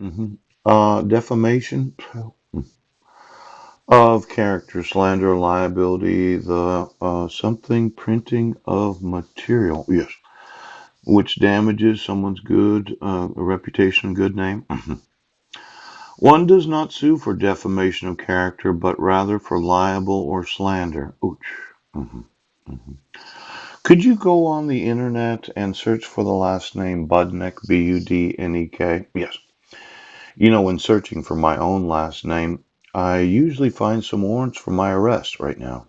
hmm Defamation of character, slander, liability, the something printing of material. Yes, which damages someone's good reputation, good name. One does not sue for defamation of character, but rather for libel or slander. Ouch. Mhm. Could you go on the internet and search for the last name Budnek, Budnek? Yes. You know, when searching for my own last name, I usually find some warrants for my arrest right now.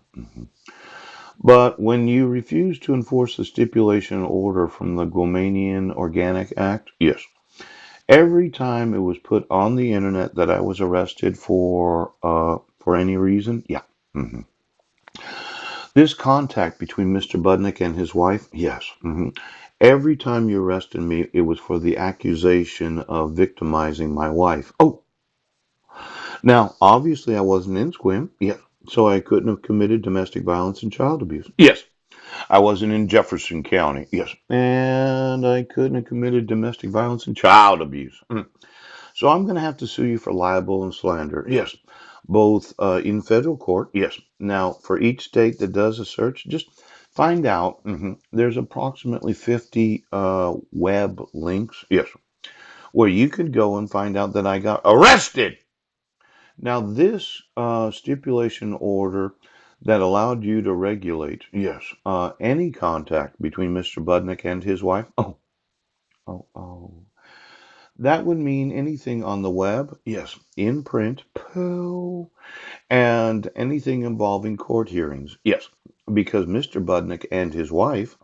But when you refuse to enforce the stipulation order from the Guamanian Organic Act, yes. Every time it was put on the internet that I was arrested for any reason, yeah. hmm This contact between Mr. Budnick and his wife, yes. Every time you arrested me, it was for the accusation of victimizing my wife. Oh, now obviously I wasn't in Squim, yes. So I couldn't have committed domestic violence and child abuse. Yes. I wasn't in Jefferson County. Yes. And I couldn't have committed domestic violence and child abuse. So I'm going to have to sue you for libel and slander. Yes. Both in federal court. Yes. Now, for each state that does a search, just find out. There's approximately 50 web links. Yes. Where you could go and find out that I got arrested. Now, this stipulation order that allowed you to regulate, yes, any contact between Mr. Budnick and his wife. Oh. That would mean anything on the web, yes, in print, poo, and anything involving court hearings, yes, because Mr. Budnick and his wife,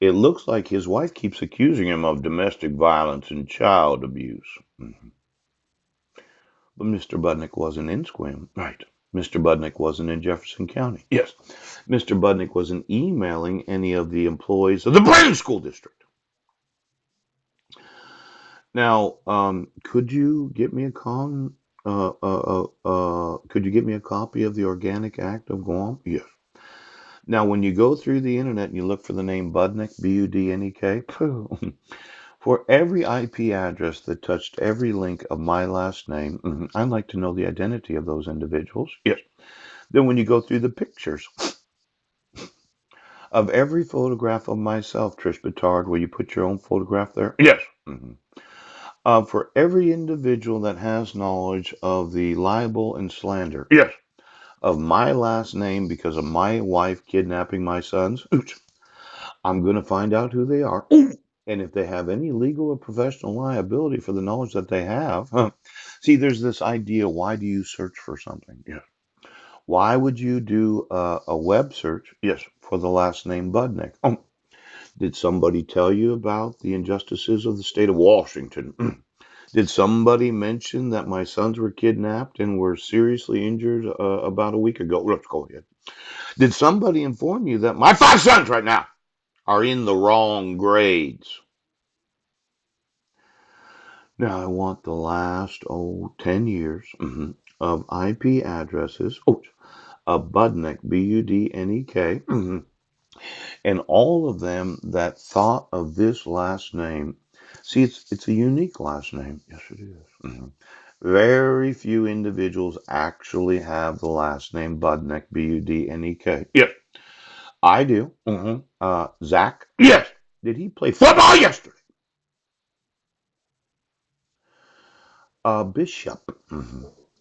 it looks like his wife keeps accusing him of domestic violence and child abuse. Mhm. But Mr. Budnick wasn't in Squim. Right. Mr. Budnick wasn't in Jefferson County. Yes. Mr. Budnick wasn't emailing any of the employees of the Brandon School District. Now, could you get me a could you get me a copy of the Organic Act of Guam? Yes. Now, when you go through the internet and you look for the name Budnick, Budnek, for every IP address that touched every link of my last name, I'd like to know the identity of those individuals. Yes. Then when you go through the pictures of every photograph of myself, Trish Bittard, will you put your own photograph there? Yes. For every individual that has knowledge of the libel and slander, yes, of my last name because of my wife kidnapping my sons, I'm going to find out who they are. And if they have any legal or professional liability for the knowledge that they have, see, there's this idea, why do you search for something? Yes. Why would you do a web search? Yes, for the last name Budnick. Did somebody tell you about the injustices of the state of Washington? Did somebody mention that my sons were kidnapped and were seriously injured about a week ago? Let's go ahead. Did somebody inform you that my five sons right now are in the wrong grades? Now, I want the last, 10 years of IP addresses of Budnick, Budnek, and all of them that thought of this last name. See, it's a unique last name. Yes, it is. Very few individuals actually have the last name Budnick, Budnek. Yes, I do. Zach. Yes. Did he play football yesterday? Bishop.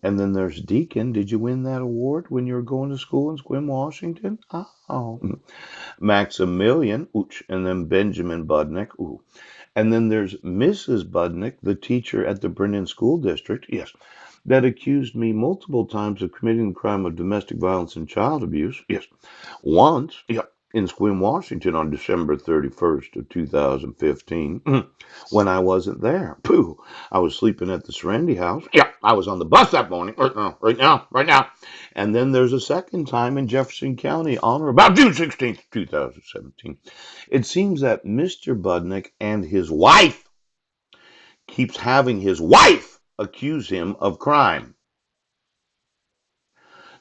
And then there's Deacon. Did you win that award when you were going to school in Squim, Washington? Oh. Maximilian. Ooch. And then Benjamin Budnick. Ooh. And then there's Mrs. Budnick, the teacher at the Brennan School District. Yes. That accused me multiple times of committing the crime of domestic violence and child abuse. Yes. Once, yeah, in Squim, Washington on December 31st of 2015 when I wasn't there. Pooh. I was sleeping at the Serenity House. Yeah, I was on the bus that morning. Right now. And then there's a second time in Jefferson County on or about June 16th, 2017. It seems that Mr. Budnick and his wife keeps having his wife accuse him of crime.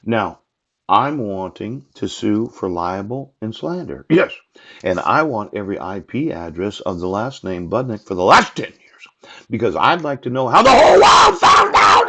Now, I'm wanting to sue for libel and slander. Yes. And I want every IP address of the last name Budnick for the last 10 years. Because I'd like to know how the whole world found out.